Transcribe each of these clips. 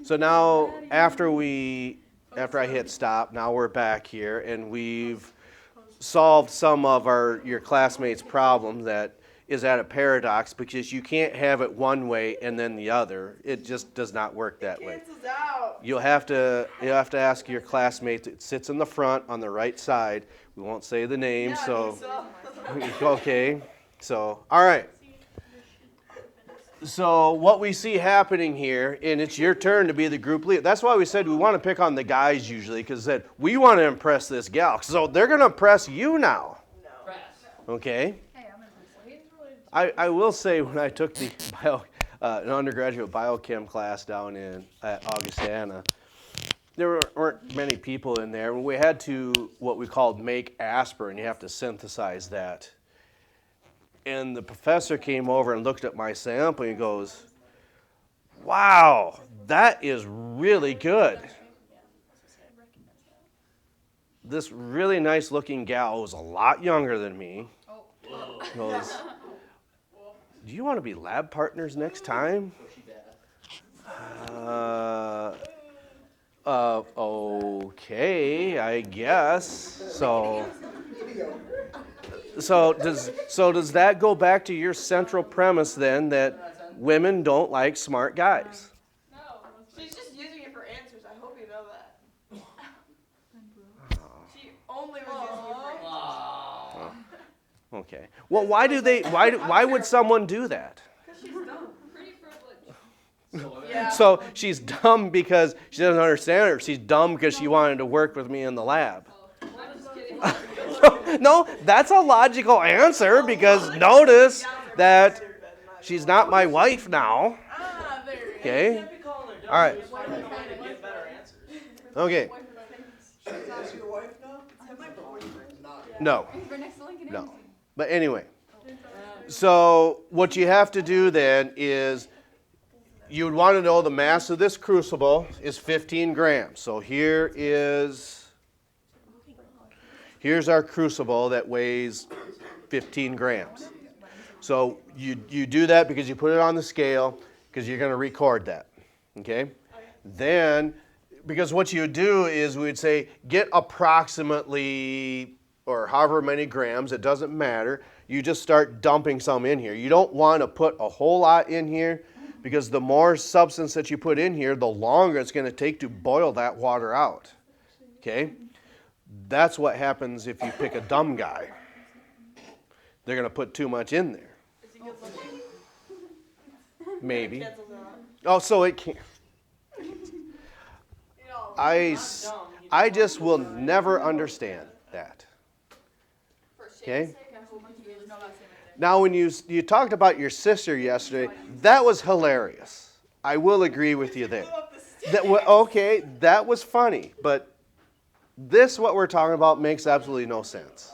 So now after I hit stop, now we're back here and we've solved some of your classmates' problem that is at a paradox because you can't have it one way and then the other. It just does not work that way. You'll have to ask your classmate that sits in the front on the right side. We won't say the name, so okay. So all right. So what we see happening here, and it's your turn to be the group leader. That's why we said we want to pick on the guys usually, because we want to impress this gal. So they're going to impress you now. Okay. I will say when I took the an undergraduate biochem class down at Augustana, there weren't many people in there. We had to what we called make aspirin. You have to synthesize that. And the professor came over and looked at my sample and he goes, "Wow, that is really good." This really nice looking gal was a lot younger than me. Goes, "Do you want to be lab partners next time?" Okay, I guess. So does that go back to your central premise then that women don't like smart guys? No, she's just using it for answers. I hope you know that. She only was using it for answers. Okay. Well, why would someone do that? Because she's dumb. Pretty privileged. Yeah. So she's dumb because she doesn't understand it, or she's dumb because she wanted to work with me in the lab? I'm just kidding. No, that's a logical answer because notice that she's not my wife now. Okay? All right. Okay. No. No. But anyway, so what you have to do then is you would want to know the mass of this crucible is 15 grams. So here's our crucible that weighs 15 grams. So you do that because you put it on the scale because you're going to record that. Okay? Then, because what you would do is we would say get approximately, or however many grams, it doesn't matter. You just start dumping some in here. You don't want to put a whole lot in here because the more substance that you put in here, the longer it's going to take to boil that water out. Okay? That's what happens if you pick a dumb guy. They're going to put too much in there. Maybe. Oh, so it can't. I just will never understand that. Okay? Now, when you talked about your sister yesterday, that was hilarious. I will agree with you there. Okay, that was funny, but this, what we're talking about, makes absolutely no sense.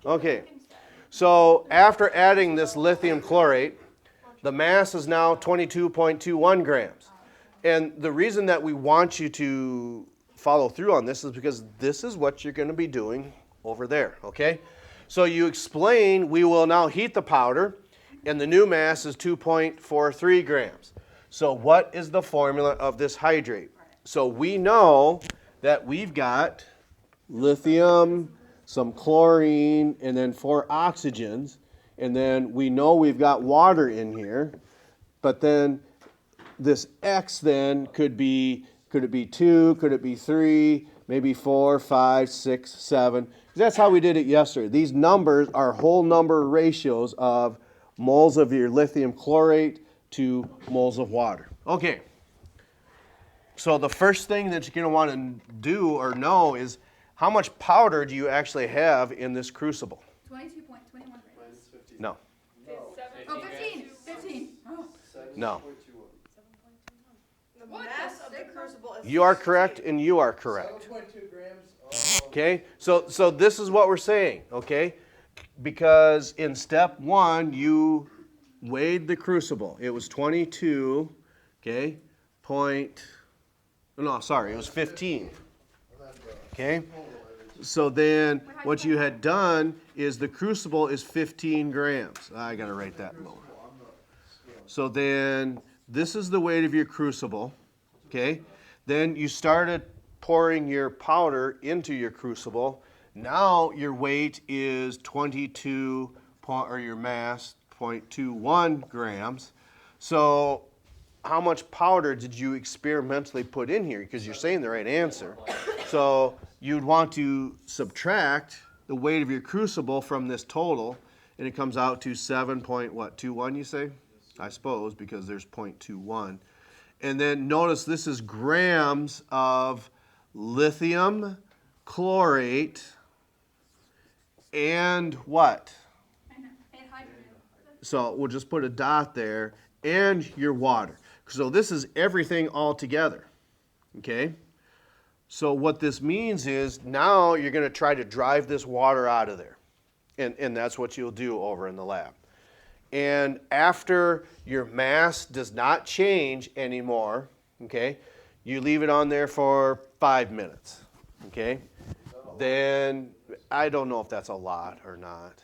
Okay, so after adding this lithium chlorate, the mass is now 22.21 grams. And the reason that we want you to follow through on this is because this is what you're going to be doing over there, okay? So you explain we will now heat the powder, and the new mass is 2.43 grams. So what is the formula of this hydrate? So we know that we've got lithium, some chlorine, and then 4 oxygens. And then we know we've got water in here. But then this X then could it be 2, could it be 3, maybe 4, 5, 6, 7. That's how we did it yesterday. These numbers are whole number ratios of moles of your lithium chlorate to moles of water. Okay. So the first thing that you're going to want to do or know is how much powder do you actually have in this crucible? 22.21 grams. No. Oh, 15. 15. Oh. No. The mass of the crucible is... You are correct and you are correct. 7.2 grams. Okay? So this is what we're saying, okay? Because in step 1, you weighed the crucible. It was 22, okay? No, sorry, it was 15. Okay? So then what you had done is the crucible is 15 grams. I got to write that lower. So then this is the weight of your crucible, okay? Then you started pouring your powder into your crucible. Now your weight is 22, or your mass, 0.21 grams. So how much powder did you experimentally put in here? Because you're saying the right answer. So you'd want to subtract the weight of your crucible from this total, and it comes out to 7.21, you say? I suppose, because there's 0.21. And then notice this is grams of lithium chlorate and what? And hydrogen. So we'll just put a dot there, and your water. So this is everything all together, okay? So what this means is now you're going to try to drive this water out of there. And that's what you'll do over in the lab. And after your mass does not change anymore, okay, you leave it on there for 5 minutes, okay? Then, I don't know if that's a lot or not,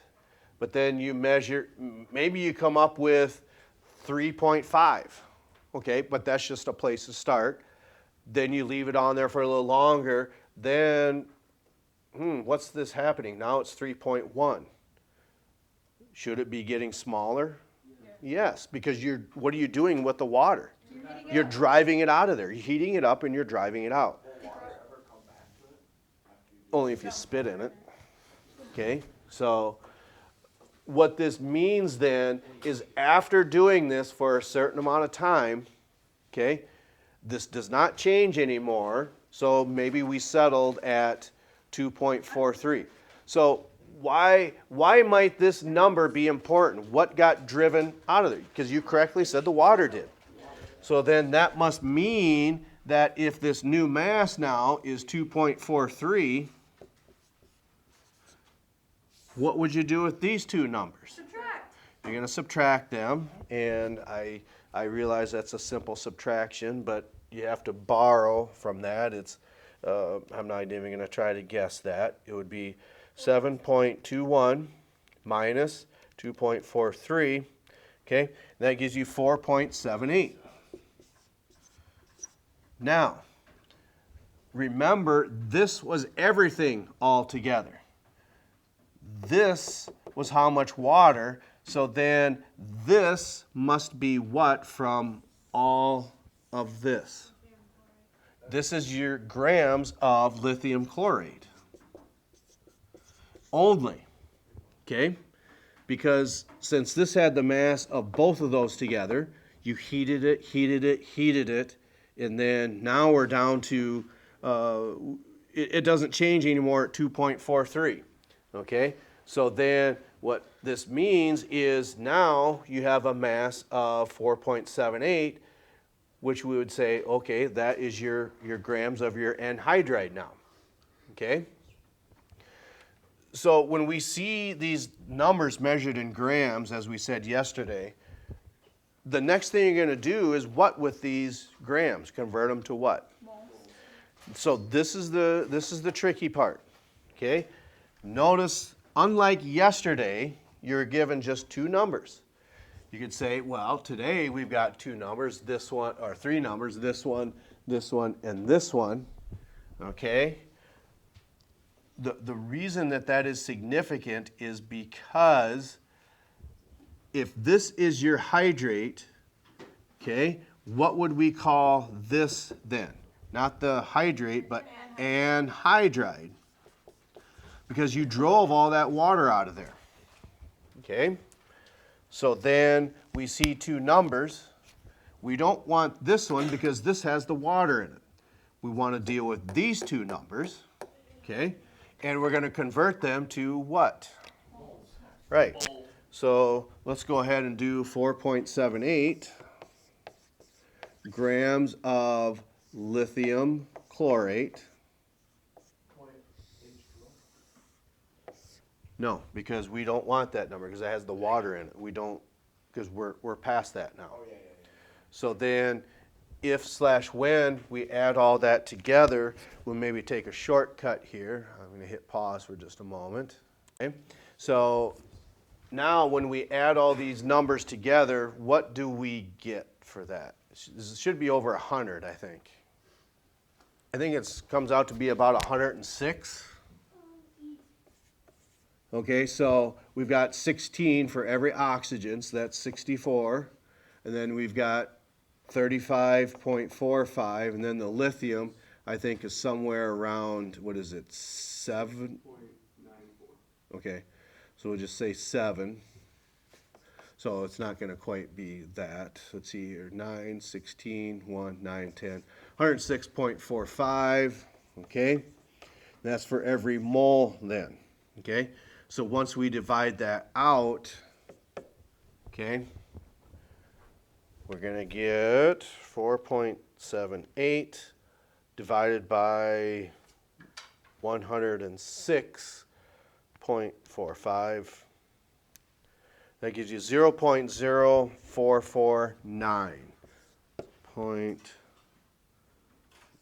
but then you measure, maybe you come up with 3.5, okay, but that's just a place to start. Then you leave it on there for a little longer, then, what's this happening? Now it's 3.1. Should it be getting smaller? Yes, because what are you doing with the water? You're driving it out of there. You're heating it up and you're driving it out. Only if you spit in it. Okay, so what this means then is after doing this for a certain amount of time, okay, this does not change anymore, so maybe we settled at 2.43. So why might this number be important? What got driven out of there? Because you correctly said the water did. So then that must mean that if this new mass now is 2.43, what would you do with these two numbers? Subtract. You're going to subtract them, and I realize that's a simple subtraction, but you have to borrow from that. It's I'm not even going to try to guess that. It would be 7.21 minus 2.43, okay? And that gives you 4.78. Now, remember, this was everything all together. This was how much water, so then this must be what from all of this? This is your grams of lithium chlorate. Only, okay? Because since this had the mass of both of those together, you heated it, and then now we're down to, it doesn't change anymore at 2.43, okay? So then what this means is now you have a mass of 4.78, which we would say, okay, that is your grams of your anhydride now, okay? So when we see these numbers measured in grams, as we said yesterday, the next thing you're going to do is what with these grams? Convert them to what? Moles. So this is the tricky part, okay? Notice, unlike yesterday, you're given just two numbers. You could say, well, today we've got two numbers, this one, or three numbers, this one, and this one, okay? The reason that is significant is because if this is your hydrate, okay, what would we call this then? Not the hydrate, but anhydride. Because you drove all that water out of there, okay? So then we see two numbers. We don't want this one because this has the water in it. We want to deal with these two numbers, okay? And we're going to convert them to what? Moles. Right. So let's go ahead and do 4.78 grams of lithium chlorate. No, because we don't want that number because it has the water in it. We don't, because we're past that now. So then if/when we add all that together, we'll maybe take a shortcut here. I'm going to hit pause for just a moment. Okay? So now when we add all these numbers together, what do we get for that. It should be over 100, I think. I think it comes out to be about 106. Okay, so we've got 16 for every oxygen, so that's 64. And then we've got 35.45, and then the lithium, I think, is somewhere around, what is it, 7? 0.94. Okay, so we'll just say 7. So it's not going to quite be that. Let's see here, 9, 16, 1, 9, 10. 106.45, okay? That's for every mole then, okay? So once we divide that out, okay, we're going to get 4.78 divided by 106.45. That gives you 0.0449.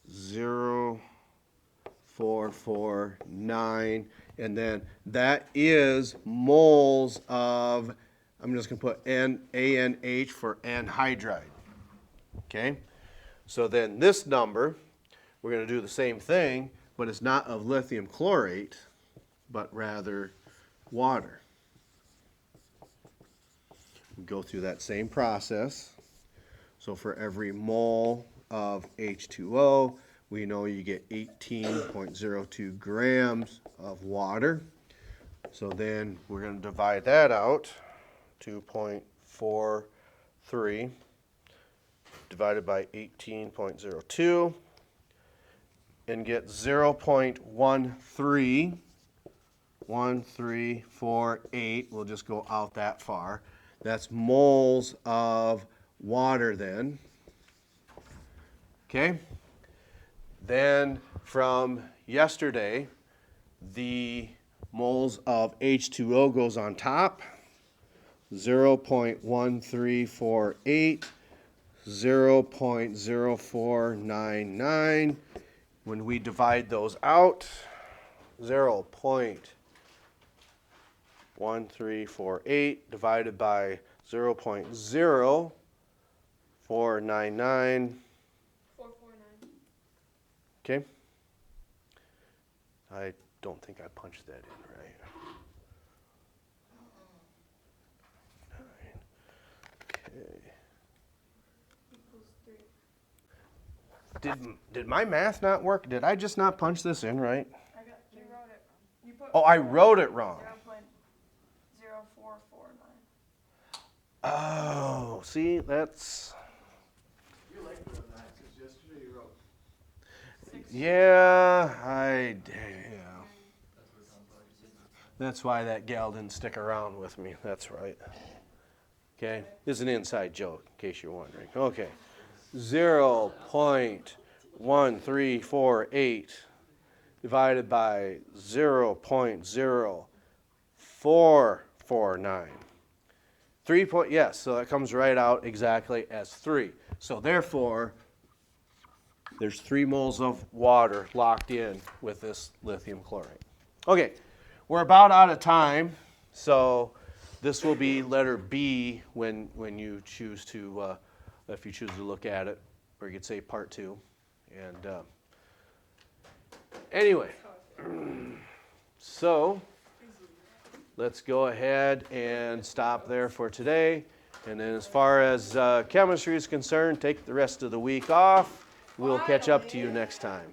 0.0449, and then that is moles of, I'm just going to put ANH for anhydride. Okay? So then this number, we're going to do the same thing, but it's not of lithium chlorate, but rather water. We go through that same process. So for every mole of H2O, we know you get 18.02 grams of water. So then we're going to divide that out, 2.43 divided by 18.02, and get 0.1348. We'll just go out that far. That's moles of water then. Okay? Then from yesterday, the moles of H2O goes on top. 0.1348, 0.0499. When we divide those out, 0.1348 divided by 0.0499. 449. Okay? I don't think I punched that in right. 9. Okay. Equals 3. Did my math not work? Did I just not punch this in right? You wrote it wrong. You put Oh, I wrote it wrong. 0.0449. Oh, see, that's... You like doing that, because yesterday you wrote. Yeah, That's why that gal didn't stick around with me. That's right. Okay, this is an inside joke, in case you're wondering. Okay, 0.1348 divided by 0.0449. 3 point, yes, so that comes right out exactly as 3. So therefore, there's 3 moles of water locked in with this lithium chlorate. Okay, we're about out of time, so this will be letter B when you choose to, if you choose to look at it, or you could say part 2. And anyway, so let's go ahead and stop there for today. And then as far as chemistry is concerned, take the rest of the week off. We'll catch up to you next time.